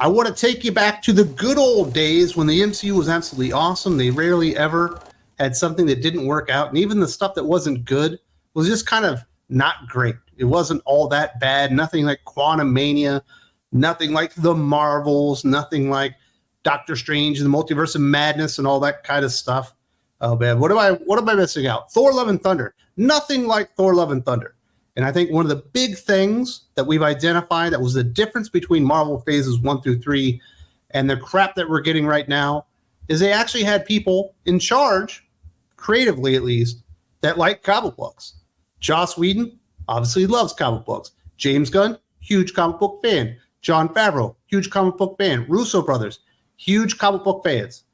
I want to take you back to the good old days when the MCU was absolutely awesome. They rarely ever had something that didn't work out. And even the stuff that wasn't good was just kind of not great. It wasn't all that bad. Nothing like Quantumania, nothing like the Marvels, nothing like Doctor Strange and the Multiverse of Madness and all that kind of stuff. Oh man, what am I missing out? Thor: Love and Thunder. Nothing like Thor: Love and Thunder. And I think one of the big things that we've identified that was the difference between Marvel phases 1 through 3 and the crap that we're getting right now is they actually had people in charge, creatively at least, that like comic books. Joss Whedon obviously loves comic books. James Gunn, huge comic book fan. Jon Favreau, huge comic book fan. Russo brothers, huge comic book fans.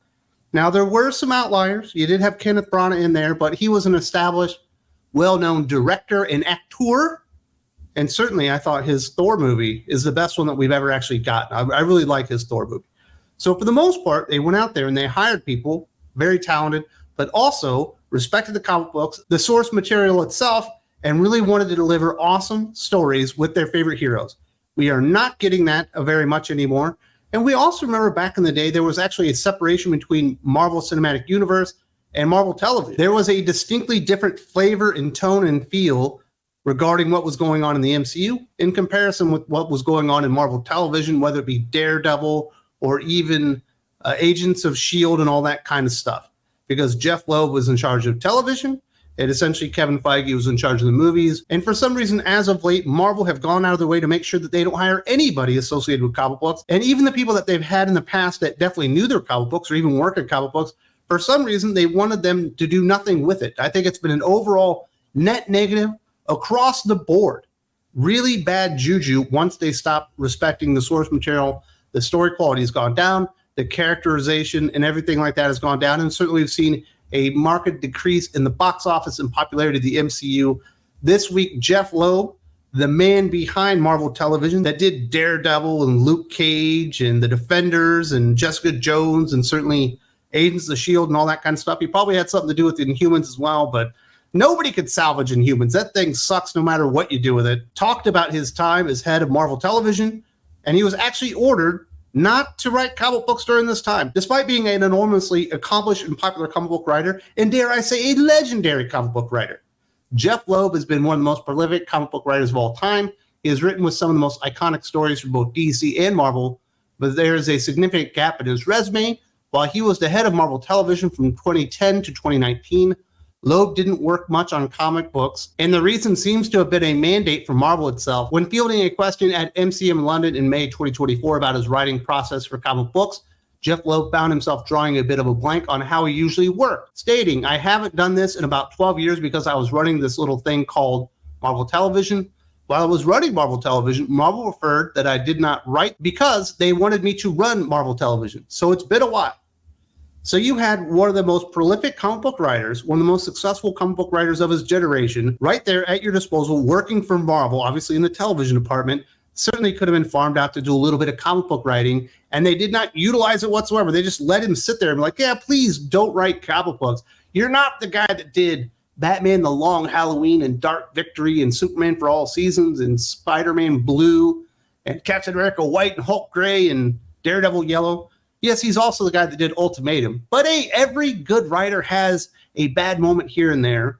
Now, there were some outliers. You did have Kenneth Branagh in there, but he was an established, well-known director and actor. And certainly, I thought his Thor movie is the best one that we've ever actually gotten. I really like his Thor movie. So for the most part, they went out there and they hired people, very talented, but also respected the comic books, the source material itself, and really wanted to deliver awesome stories with their favorite heroes. We are not getting that very much anymore. And we also remember back in the day, there was actually a separation between Marvel Cinematic Universe and Marvel Television. There was a distinctly different flavor and tone and feel regarding what was going on in the MCU in comparison with what was going on in Marvel Television, whether it be Daredevil or even Agents of S.H.I.E.L.D. and all that kind of stuff. Because Jeph Loeb was in charge of television, and essentially Kevin Feige was in charge of the movies. And for some reason, as of late, Marvel have gone out of their way to make sure that they don't hire anybody associated with comic books. And even the people that they've had in the past that definitely knew their comic books or even work at comic books, for some reason, they wanted them to do nothing with it. I think it's been an overall net negative across the board. Really bad juju once they stopped respecting the source material. The story quality has gone down. The characterization and everything like that has gone down. And certainly we've seen a marked decrease in the box office and popularity of the MCU. This week, Jeph Loeb, the man behind Marvel Television that did Daredevil and Luke Cage and The Defenders and Jessica Jones and certainly Agents of S.H.I.E.L.D. and all that kind of stuff. He probably had something to do with Inhumans as well, but nobody could salvage Inhumans. That thing sucks no matter what you do with it. Talked about his time as head of Marvel Television, and he was actually ordered not to write comic books during this time, despite being an enormously accomplished and popular comic book writer, and dare I say, a legendary comic book writer. Jeph Loeb has been one of the most prolific comic book writers of all time. He has written with some of the most iconic stories from both DC and Marvel, but there is a significant gap in his resume. While he was the head of Marvel Television from 2010 to 2019, Loeb didn't work much on comic books, and the reason seems to have been a mandate from Marvel itself. When fielding a question at MCM London in May 2024 about his writing process for comic books, Jeph Loeb found himself drawing a bit of a blank on how he usually worked, stating, "I haven't done this in about 12 years because I was running this little thing called Marvel Television. While I was running Marvel Television, Marvel referred that I did not write because they wanted me to run Marvel Television. So it's been a while." So you had one of the most prolific comic book writers, one of the most successful comic book writers of his generation, right there at your disposal, working for Marvel, obviously in the television department. Certainly could have been farmed out to do a little bit of comic book writing, and they did not utilize it whatsoever. They just let him sit there and be like, yeah, please don't write comic books. You're not the guy that did Batman The Long Halloween and Dark Victory and Superman for All Seasons and Spider-Man Blue and Captain America White and Hulk Gray and Daredevil Yellow. Yes, he's also the guy that did Ultimatum. But hey, every good writer has a bad moment here and there.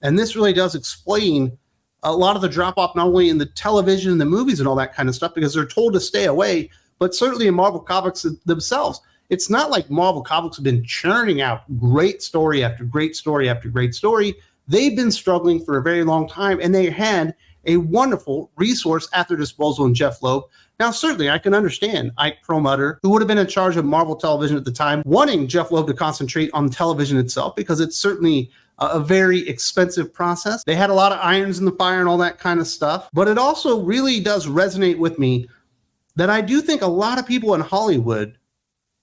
And this really does explain a lot of the drop-off, not only in the television and the movies and all that kind of stuff, because they're told to stay away, but certainly in Marvel Comics themselves. It's not like Marvel Comics have been churning out great story after great story after great story. They've been struggling for a very long time, and they had a wonderful resource at their disposal in Jeph Loeb. Now, certainly, I can understand Ike Perlmutter, who would have been in charge of Marvel Television at the time, wanting Jeph Loeb to concentrate on television itself, because it's certainly a very expensive process. They had a lot of irons in the fire and all that kind of stuff. But it also really does resonate with me that I do think a lot of people in Hollywood,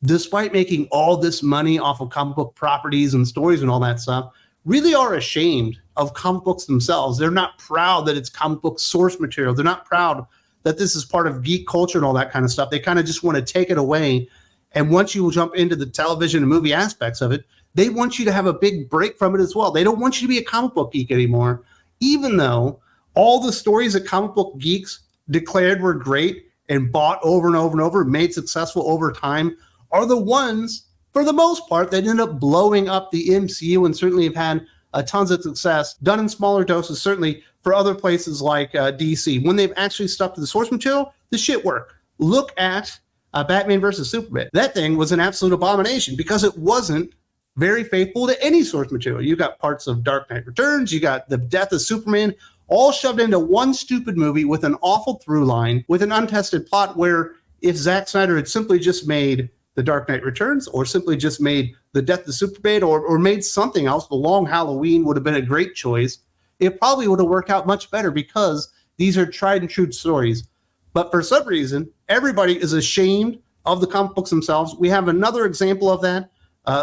despite making all this money off of comic book properties and stories and all that stuff, really are ashamed of comic books themselves. They're not proud that it's comic book source material. They're not proud that this is part of geek culture and all that kind of stuff. They kind of just want to take it away. And once you jump into the television and movie aspects of it, they want you to have a big break from it as well. They don't want you to be a comic book geek anymore, even though all the stories that comic book geeks declared were great and bought over and over and over, made successful over time, are the ones, for the most part, that end up blowing up the MCU and certainly have had tons of success, done in smaller doses, certainly for other places like DC. When they've actually stuck to the source material, the shit worked. Look at Batman versus Superman. That thing was an absolute abomination because it wasn't very faithful to any source material. You got parts of Dark Knight Returns, you got the death of Superman, all shoved into one stupid movie with an awful through line, with an untested plot where if Zack Snyder had simply just made The Dark Knight Returns or simply just made The Death of Superman or made something else, The Long Halloween would have been a great choice. It probably would have worked out much better because these are tried and true stories. But for some reason, everybody is ashamed of the comic books themselves. We have another example of that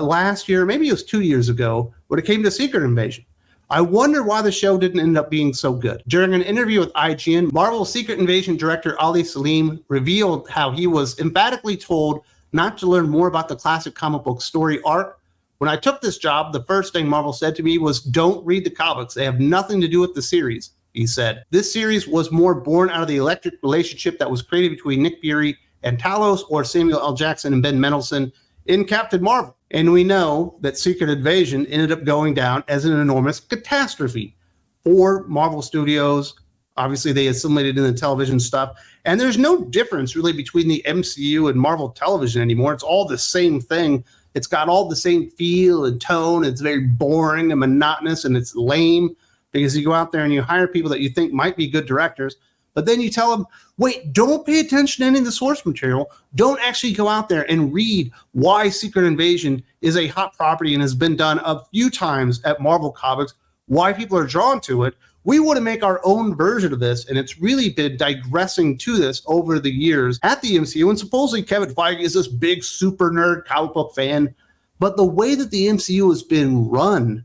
last year, maybe it was 2 years ago, when it came to Secret Invasion. I wonder why the show didn't end up being so good. During an interview with IGN, Marvel's Secret Invasion director Ali Selim revealed how he was emphatically told not to learn more about the classic comic book story arc. When I took this job, the first thing Marvel said to me was, don't read the comics. They have nothing to do with the series, he said. This series was more born out of the electric relationship that was created between Nick Fury and Talos, or Samuel L. Jackson and Ben Mendelsohn in Captain Marvel. And we know that Secret Invasion ended up going down as an enormous catastrophe for Marvel Studios. Obviously, they assimilated in the television stuff. And there's no difference really between the MCU and Marvel Television anymore. It's all the same thing. It's got all the same feel and tone. It's very boring and monotonous, and it's lame because you go out there and you hire people that you think might be good directors, but then you tell them, wait, don't pay attention to any of the source material. Don't actually go out there and read why Secret Invasion is a hot property and has been done a few times at Marvel Comics, why people are drawn to it. We want to make our own version of this, and it's really been digressing to this over the years at the MCU, and supposedly Kevin Feige is this big super nerd comic book fan, but the way that the MCU has been run,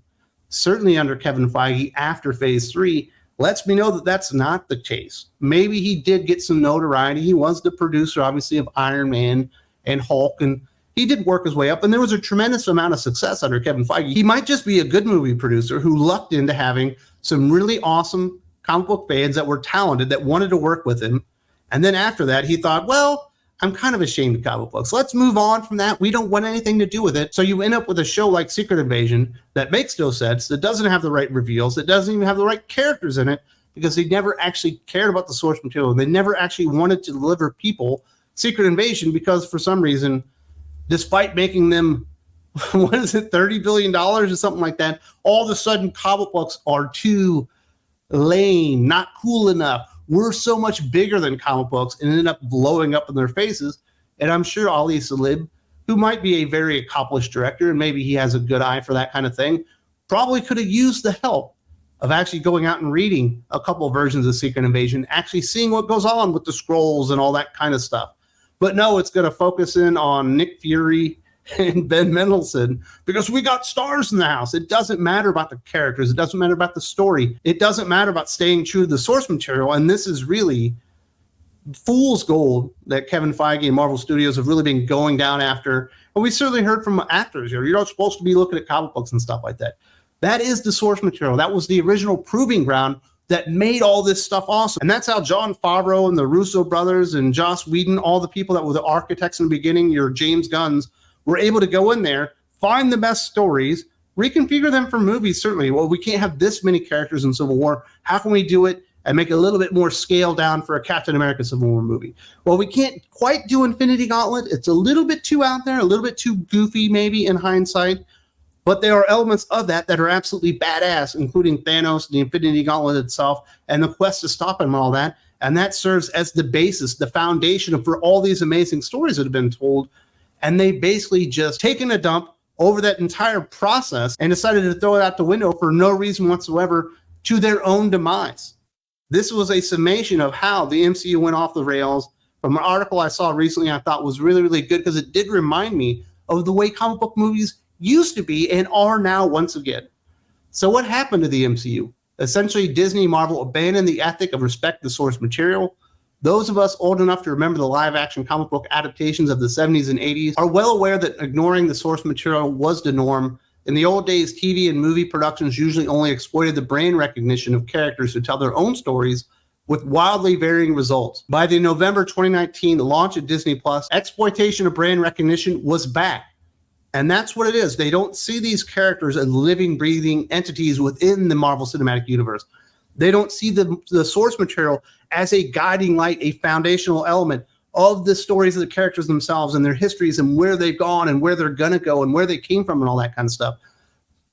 certainly under Kevin Feige after Phase 3, lets me know that that's not the case. Maybe he did get some notoriety. He was the producer, obviously, of Iron Man and Hulk, and he did work his way up, and there was a tremendous amount of success under Kevin Feige. He might just be a good movie producer who lucked into having some really awesome comic book fans that were talented, that wanted to work with him. And then after that, he thought, well, I'm kind of ashamed of comic books. Let's move on from that. We don't want anything to do with it. So you end up with a show like Secret Invasion that makes no sense, that doesn't have the right reveals, that doesn't even have the right characters in it, because they never actually cared about the source material. They never actually wanted to deliver people Secret Invasion because for some reason, despite making them, what is it, $30 billion or something like that, all of a sudden comic books are too lame, not cool enough. We're so much bigger than comic books, and ended up blowing up in their faces. And I'm sure Ali Selim, who might be a very accomplished director, and maybe he has a good eye for that kind of thing, probably could have used the help of actually going out and reading a couple of versions of Secret Invasion, actually seeing what goes on with the scrolls and all that kind of stuff. But no, it's going to focus in on Nick Fury and Ben Mendelsohn because we got stars in the house. It doesn't matter about the characters. It doesn't matter about the story. It doesn't matter about staying true to the source material. And this is really fool's gold that Kevin Feige and Marvel Studios have really been going down after. And we certainly heard from actors here. You're not supposed to be looking at comic books and stuff like that. That is the source material. That was the original proving ground that made all this stuff awesome. And that's how Jon Favreau and the Russo brothers and Joss Whedon, all the people that were the architects in the beginning, your James Gunns, were able to go in there, find the best stories, reconfigure them for movies, certainly. Well, we can't have this many characters in Civil War. How can we do it and make it a little bit more scaled down for a Captain America Civil War movie? Well, we can't quite do Infinity Gauntlet. It's a little bit too out there, a little bit too goofy maybe in hindsight. But there are elements of that that are absolutely badass, including Thanos, the Infinity Gauntlet itself, and the quest to stop him and all that. And that serves as the basis, the foundation for all these amazing stories that have been told. And they basically just taken a dump over that entire process and decided to throw it out the window for no reason whatsoever to their own demise. This was a summation of how the MCU went off the rails from an article I saw recently I thought was really, really good because it did remind me of the way comic book movies used to be and are now once again. So what happened to the MCU? Essentially, Disney and Marvel abandoned the ethic of respect the source material. Those of us old enough to remember the live-action comic book adaptations of the 70s and 80s are well aware that ignoring the source material was the norm. In the old days, TV and movie productions usually only exploited the brand recognition of characters to tell their own stories, with wildly varying results. By the November 2019 launch of Disney Plus, exploitation of brand recognition was back. And that's what it is. They don't see these characters as living, breathing entities within the Marvel Cinematic Universe. They don't see the source material as a guiding light, a foundational element of the stories of the characters themselves and their histories and where they've gone and where they're going to go and where they came from and all that kind of stuff.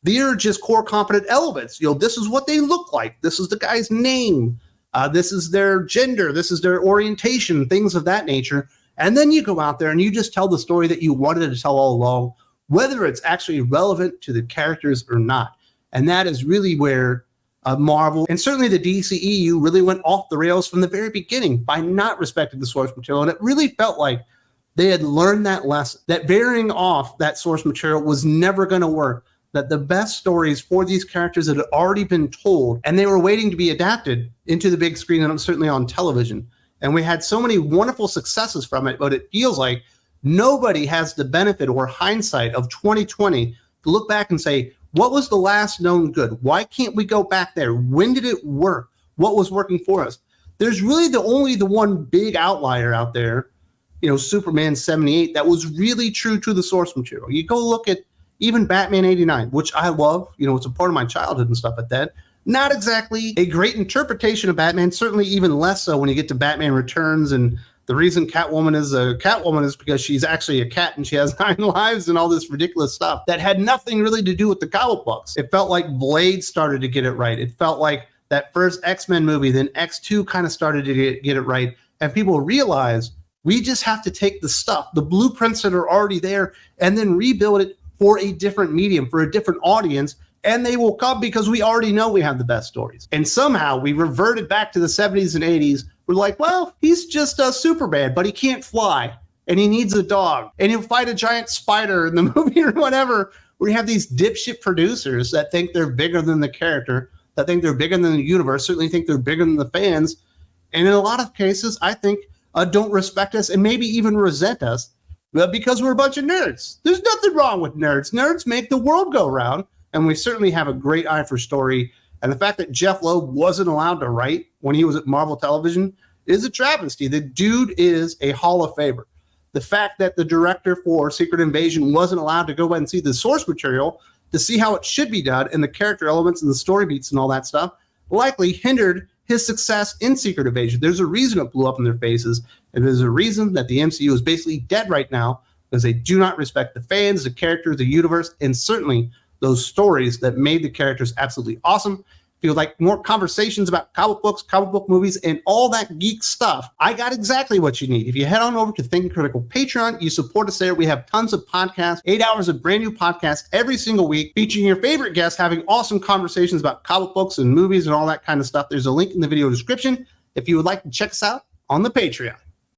They're just core competent elements. This is what they look like. This is the guy's name. This is their gender. This is their orientation, things of that nature. And then you go out there and you just tell the story that you wanted to tell all along, whether it's actually relevant to the characters or not. And that is really where Marvel and certainly the DCEU really went off the rails from the very beginning by not respecting the source material. And it really felt like they had learned that lesson, that veering off that source material was never going to work, that the best stories for these characters had already been told and they were waiting to be adapted into the big screen and certainly on television. And we had so many wonderful successes from it, but it feels like nobody has the benefit or hindsight of 2020 to look back and say, what was the last known good? Why can't we go back there? When did it work? What was working for us? There's really only the one big outlier out there, Superman 78, that was really true to the source material. You go look at even Batman 89, which I love. It's a part of my childhood and stuff like that. Not exactly a great interpretation of Batman, certainly even less so when you get to Batman Returns. And the reason Catwoman is a Catwoman is because she's actually a cat and she has 9 lives and all this ridiculous stuff that had nothing really to do with the comic books. It felt like Blade started to get it right. It felt like that first X-Men movie, then X2 kind of started to get it right. And people realized we just have to take the stuff, the blueprints that are already there, and then rebuild it for a different medium, for a different audience. And they will come because we already know we have the best stories. And somehow we reverted back to the 70s and 80s. We're like, well, he's just a Superman, but he can't fly. And he needs a dog. And he'll fight a giant spider in the movie or whatever. We have these dipshit producers that think they're bigger than the character, that think they're bigger than the universe, certainly think they're bigger than the fans. And in a lot of cases, I think don't respect us and maybe even resent us because we're a bunch of nerds. There's nothing wrong with nerds. Nerds make the world go round. And we certainly have a great eye for story. And the fact that Jeph Loeb wasn't allowed to write when he was at Marvel Television is a travesty. The dude is a Hall of Famer. The fact that the director for Secret Invasion wasn't allowed to go ahead and see the source material to see how it should be done and the character elements and the story beats and all that stuff likely hindered his success in Secret Invasion. There's a reason it blew up in their faces. And there's a reason that the MCU is basically dead right now because they do not respect the fans, the characters, the universe, and certainly those stories that made the characters absolutely awesome. If you would like more conversations about comic books, comic book movies, and all that geek stuff, I got exactly what you need. If you head on over to Thinking Critical Patreon, you support us there. We have tons of podcasts, 8 hours of brand new podcasts every single week, featuring your favorite guests, having awesome conversations about comic books and movies and all that kind of stuff. There's a link in the video description if you would like to check us out on the Patreon.